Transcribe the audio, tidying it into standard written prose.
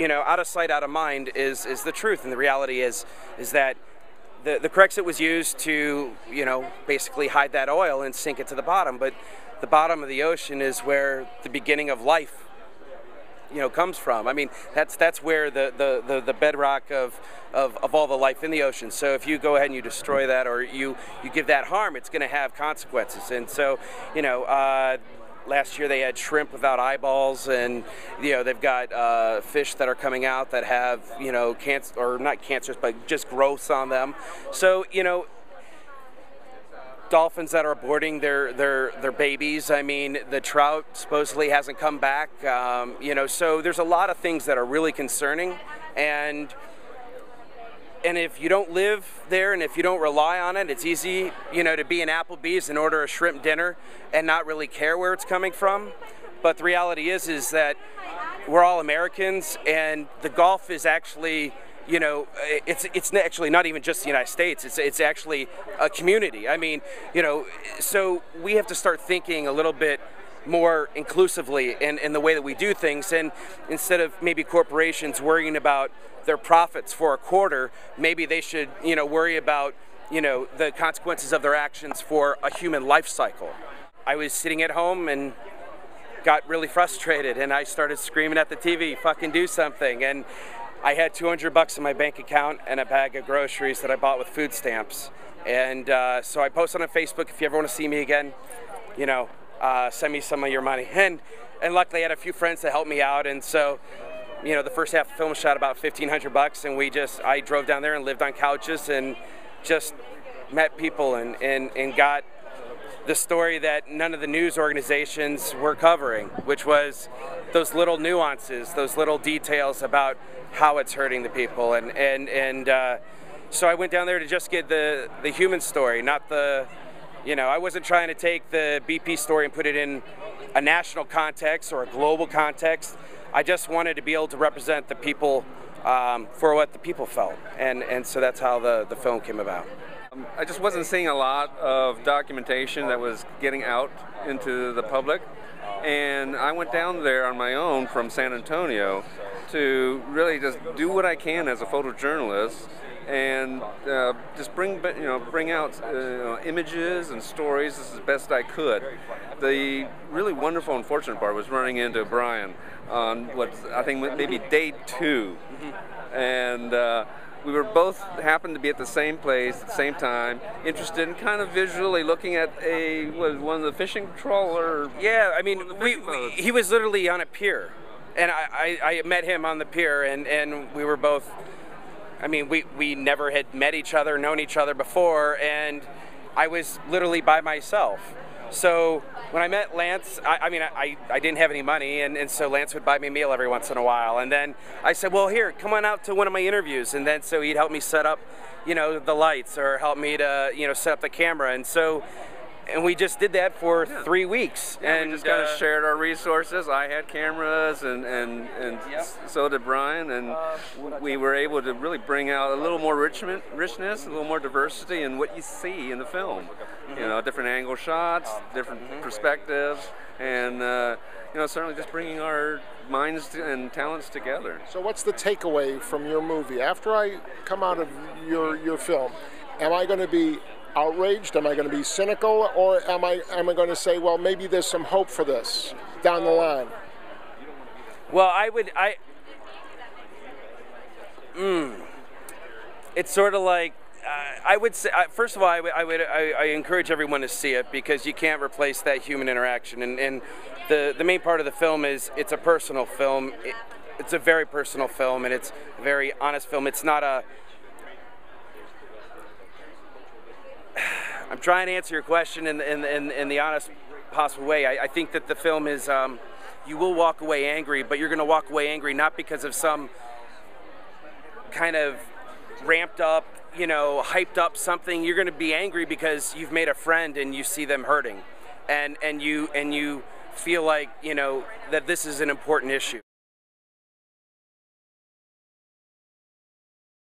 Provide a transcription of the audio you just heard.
out of sight, out of mind is the truth, and the reality is that the Corexit was used to, basically hide that oil and sink it to the bottom. But the bottom of the ocean is where the beginning of life, comes from. I mean, that's where the bedrock of all the life in the ocean. So if you go ahead and you destroy that, or you give that harm, it's going to have consequences. And so, last year they had shrimp without eyeballs, and they've got fish that are coming out that have cancer, or not cancers, but just growths on them. So dolphins that are aborting their babies. I mean, the trout supposedly hasn't come back. So there's a lot of things that are really concerning, and if you don't live there and if you don't rely on it, it's easy, to be in Applebee's and order a shrimp dinner and not really care where it's coming from. But the reality is that we're all Americans, and the Gulf is actually, it's actually not even just the United States. It's actually a community. I mean, so we have to start thinking a little bit more inclusively in the way that we do things, and instead of maybe corporations worrying about their profits for a quarter, maybe they should worry about the consequences of their actions for a human life cycle. I was sitting at home and got really frustrated, and I started screaming at the TV, "Fucking do something!" And I had $200 in my bank account and a bag of groceries that I bought with food stamps, and so I posted on Facebook, "If you ever want to see me again, send me some of your money." And luckily I had a few friends that helped me out, and so the first half of the film was shot about $1,500, and I drove down there and lived on couches and just met people and got the story that none of the news organizations were covering, which was those little nuances, those little details about how it's hurting the people. And so I went down there to just get the human story, not the, I wasn't trying to take the BP story and put it in a national context or a global context. I just wanted to be able to represent the people for what the people felt, and so that's how the film came about. I just wasn't seeing a lot of documentation that was getting out into the public, and I went down there on my own from San Antonio to really just do what I can as a photojournalist, and just bring out images and stories as best I could. The really wonderful and fortunate part was running into Bryan on what I think maybe day 2, and we were both happened to be at the same place at the same time, interested in kind of visually looking at one of the fishing trawler. Yeah, I mean, he was literally on a pier, and I met him on the pier, and we were both. I mean, we never had met each other, known each other before, and I was literally by myself. So when I met Lance, I didn't have any money, and so Lance would buy me a meal every once in a while. And then I said, well, here, come on out to one of my interviews. And then so he'd help me set up, the lights, or help me to, set up the camera. And we just did that for 3 weeks. Yeah, and we just kind of shared our resources. I had cameras, and so did Bryan, and we were able to really bring out a little more richness, a little more diversity in what you see in the film. Different angle shots, different perspectives, and certainly just bringing our minds and talents together. So what's the takeaway from your movie? After I come out of your film, am I going to be outraged? Am I going to be cynical, or am I going to say, well, maybe there's some hope for this down the line? Well, it's sort of like, I would say, first of all, I encourage everyone to see it, because you can't replace that human interaction. And the main part of the film is it's a personal film. It's a very personal film, and it's a very honest film. It's not a... I'm trying to answer your question in the honest possible way. I think that the film is, you will walk away angry, but you're going to walk away angry not because of some kind of ramped up, hyped up something. You're going to be angry because you've made a friend and you see them hurting, and you feel like, that this is an important issue.